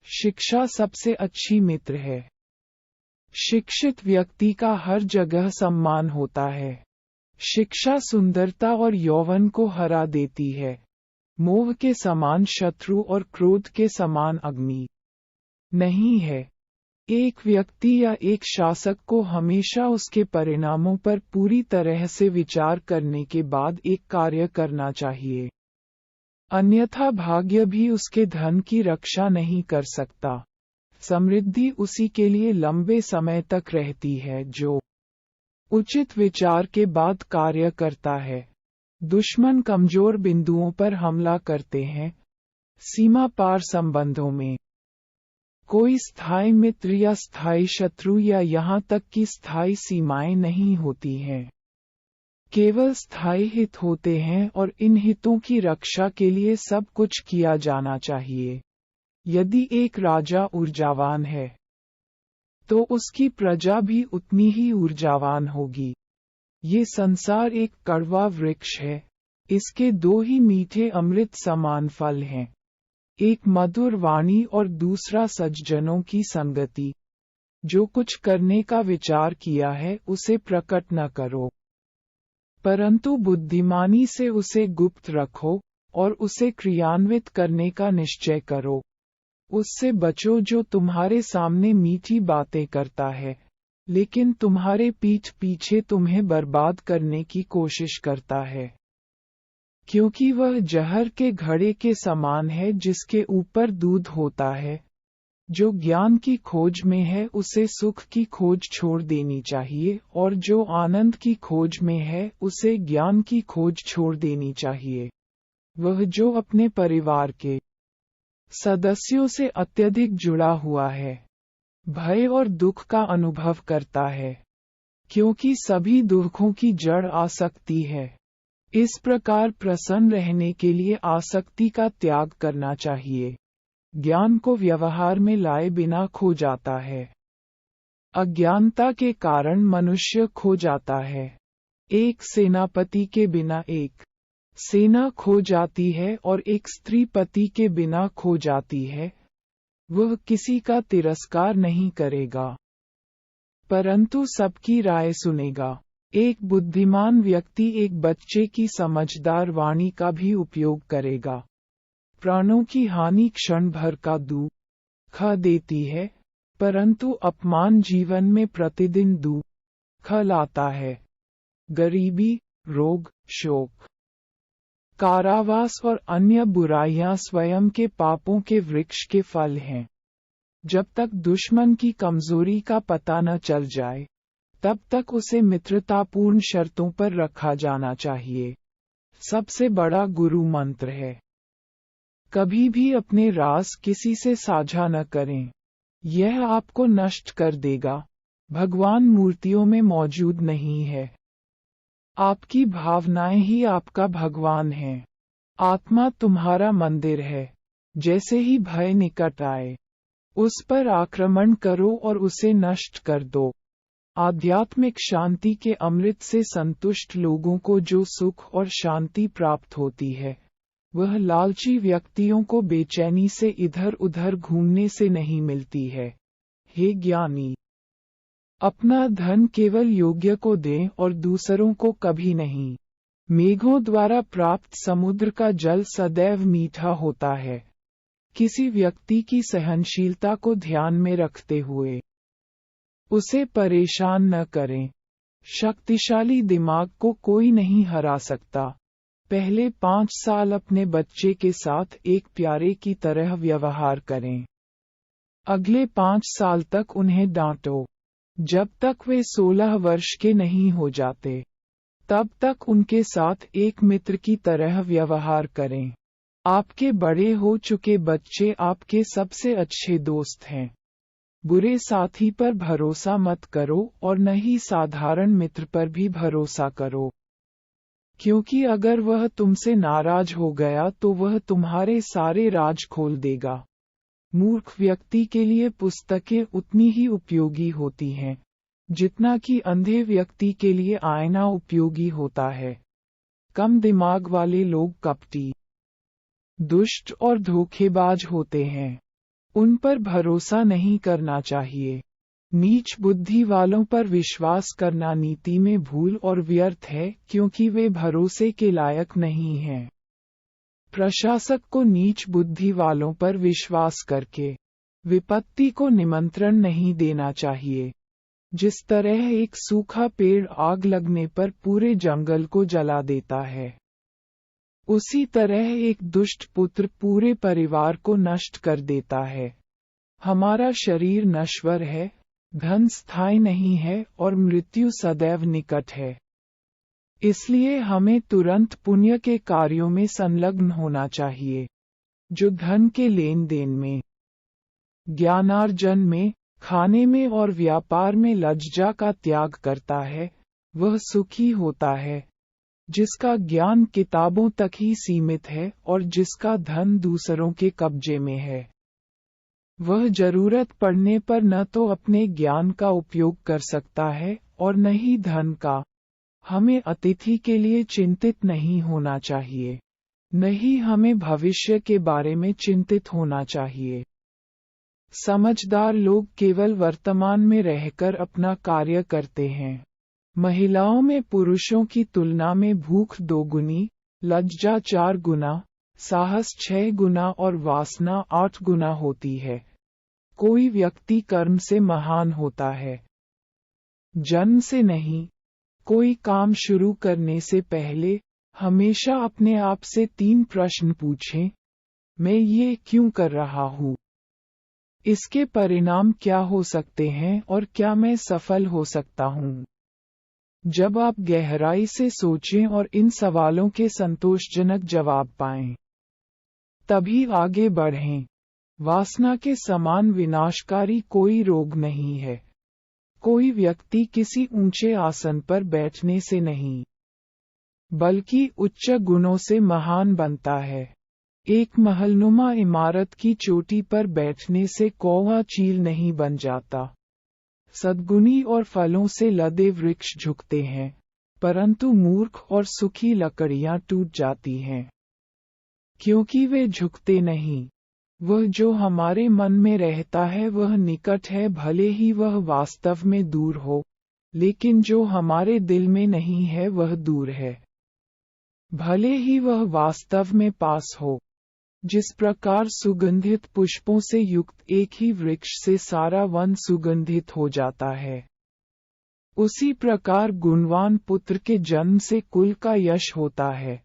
शिक्षा सबसे अच्छी मित्र है। शिक्षित व्यक्ति का हर जगह सम्मान होता है। शिक्षा सुंदरता और यौवन को हरा देती है। मोह के समान शत्रु और क्रोध के समान अग्नि नहीं है। एक व्यक्ति या एक शासक को हमेशा उसके परिणामों पर पूरी तरह से विचार करने के बाद एक कार्य करना चाहिए। अन्यथा भाग्य भी उसके धन की रक्षा नहीं कर सकता। समृद्धि उसी के लिए लंबे समय तक रहती है जो उचित विचार के बाद कार्य करता है। दुश्मन कमजोर बिंदुओं पर हमला करते हैं। सीमा पार संबंधों में कोई स्थायी मित्र या स्थायी शत्रु या यहाँ तक कि स्थायी सीमाएं नहीं होती हैं। केवल स्थायी हित होते हैं और इन हितों की रक्षा के लिए सब कुछ किया जाना चाहिए। यदि एक राजा ऊर्जावान है तो उसकी प्रजा भी उतनी ही ऊर्जावान होगी। ये संसार एक कड़वा वृक्ष है। इसके दो ही मीठे अमृत समान फल हैं, एक मधुर वाणी और दूसरा सज्जनों की संगति। जो कुछ करने का विचार किया है उसे प्रकट न करो, परंतु बुद्धिमानी से उसे गुप्त रखो और उसे क्रियान्वित करने का निश्चय करो। उससे बचो जो तुम्हारे सामने मीठी बातें करता है, लेकिन तुम्हारे पीठ पीछे तुम्हें बर्बाद करने की कोशिश करता है। क्योंकि वह जहर के घड़े के समान है जिसके ऊपर दूध होता है। जो ज्ञान की खोज में है उसे सुख की खोज छोड़ देनी चाहिए, और जो आनंद की खोज में है उसे ज्ञान की खोज छोड़ देनी चाहिए। वह जो अपने परिवार के सदस्यों से अत्यधिक जुड़ा हुआ है, भय और दुख का अनुभव करता है, क्योंकि सभी दुखों की जड़ आसक्ति है। इस प्रकार प्रसन्न रहने के लिए आसक्ति का त्याग करना चाहिए। ज्ञान को व्यवहार में लाए बिना खो जाता है। अज्ञानता के कारण मनुष्य खो जाता है। एक सेनापति के बिना एक सेना खो जाती है और एक स्त्री पति के बिना खो जाती है। वह किसी का तिरस्कार नहीं करेगा, परंतु सबकी राय सुनेगा। एक बुद्धिमान व्यक्ति एक बच्चे की समझदार वाणी का भी उपयोग करेगा। प्राणों की हानि क्षण भर का दुख देती है, परंतु अपमान जीवन में प्रतिदिन दुख लाता है। गरीबी, रोग, शोक, कारावास और अन्य बुराइयां स्वयं के पापों के वृक्ष के फल हैं। जब तक दुश्मन की कमजोरी का पता न चल जाए, तब तक उसे मित्रतापूर्ण शर्तों पर रखा जाना चाहिए। सबसे बड़ा गुरु मंत्र है, कभी भी अपने राज किसी से साझा न करें। यह आपको नष्ट कर देगा। भगवान मूर्तियों में मौजूद नहीं है। आपकी भावनाएं ही आपका भगवान है। आत्मा तुम्हारा मंदिर है। जैसे ही भय निकट आए, उस पर आक्रमण करो और उसे नष्ट कर दो। आध्यात्मिक शांति के अमृत से संतुष्ट लोगों को जो सुख और शांति प्राप्त होती है, वह लालची व्यक्तियों को बेचैनी से इधर उधर घूमने से नहीं मिलती है। हे ज्ञानी, अपना धन केवल योग्य को दें और दूसरों को कभी नहीं। मेघों द्वारा प्राप्त समुद्र का जल सदैव मीठा होता है। किसी व्यक्ति की सहनशीलता को ध्यान में रखते हुए उसे परेशान न करें। शक्तिशाली दिमाग को कोई नहीं हरा सकता। पहले 5 साल अपने बच्चे के साथ एक प्यारे की तरह व्यवहार करें। अगले 5 साल तक उन्हें डांटो। जब तक वे 16 वर्ष के नहीं हो जाते, तब तक उनके साथ एक मित्र की तरह व्यवहार करें। आपके बड़े हो चुके बच्चे आपके सबसे अच्छे दोस्त हैं। बुरे साथी पर भरोसा मत करो और न ही साधारण मित्र पर भी भरोसा करो, क्योंकि अगर वह तुमसे नाराज हो गया तो वह तुम्हारे सारे राज खोल देगा। मूर्ख व्यक्ति के लिए पुस्तकें उतनी ही उपयोगी होती हैं जितना कि अंधे व्यक्ति के लिए आईना उपयोगी होता है। कम दिमाग वाले लोग कपटी, दुष्ट और धोखेबाज होते हैं। उन पर भरोसा नहीं करना चाहिए। नीच बुद्धि वालों पर विश्वास करना नीति में भूल और व्यर्थ है, क्योंकि वे भरोसे के लायक नहीं हैं। प्रशासक को नीच बुद्धि वालों पर विश्वास करके विपत्ति को निमंत्रण नहीं देना चाहिए। जिस तरह एक सूखा पेड़ आग लगने पर पूरे जंगल को जला देता है, उसी तरह एक दुष्ट पुत्र पूरे परिवार को नष्ट कर देता है। हमारा शरीर नश्वर है, धन स्थायी नहीं है और मृत्यु सदैव निकट है। इसलिए हमें तुरंत पुण्य के कार्यों में संलग्न होना चाहिए। जो धन के लेन देन में, ज्ञानार्जन में, खाने में और व्यापार में लज्जा का त्याग करता है, वह सुखी होता है। जिसका ज्ञान किताबों तक ही सीमित है और जिसका धन दूसरों के कब्जे में है, वह जरूरत पड़ने पर न तो अपने ज्ञान का उपयोग कर सकता है और न ही धन का। हमें अतिथि के लिए चिंतित नहीं होना चाहिए, न ही हमें भविष्य के बारे में चिंतित होना चाहिए। समझदार लोग केवल वर्तमान में रहकर अपना कार्य करते हैं। महिलाओं में पुरुषों की तुलना में भूख 2 गुनी, लज्जा 4 गुना, साहस 6 गुना और वासना 8 गुना होती है। कोई व्यक्ति कर्म से महान होता है, जन्म से नहीं। कोई काम शुरू करने से पहले हमेशा अपने आप से 3 प्रश्न पूछें। मैं ये क्यों कर रहा हूँ? इसके परिणाम क्या हो सकते हैं और क्या मैं सफल हो सकता हूँ? जब आप गहराई से सोचें और इन सवालों के संतोषजनक जवाब पाएं, तभी आगे बढ़ें। वासना के समान विनाशकारी कोई रोग नहीं है। कोई व्यक्ति किसी ऊंचे आसन पर बैठने से नहीं, बल्कि उच्च गुणों से महान बनता है। एक महलनुमा इमारत की चोटी पर बैठने से कौवा चील नहीं बन जाता। सद्गुणी और फलों से लदे वृक्ष झुकते हैं, परंतु मूर्ख और सुखी लकड़ियां टूट जाती हैं, क्योंकि वे झुकते नहीं। वह जो हमारे मन में रहता है वह निकट है, भले ही वह वास्तव में दूर हो, लेकिन जो हमारे दिल में नहीं है वह दूर है, भले ही वह वास्तव में पास हो। जिस प्रकार सुगंधित पुष्पों से युक्त एक ही वृक्ष से सारा वन सुगंधित हो जाता है, उसी प्रकार गुणवान पुत्र के जन्म से कुल का यश होता है।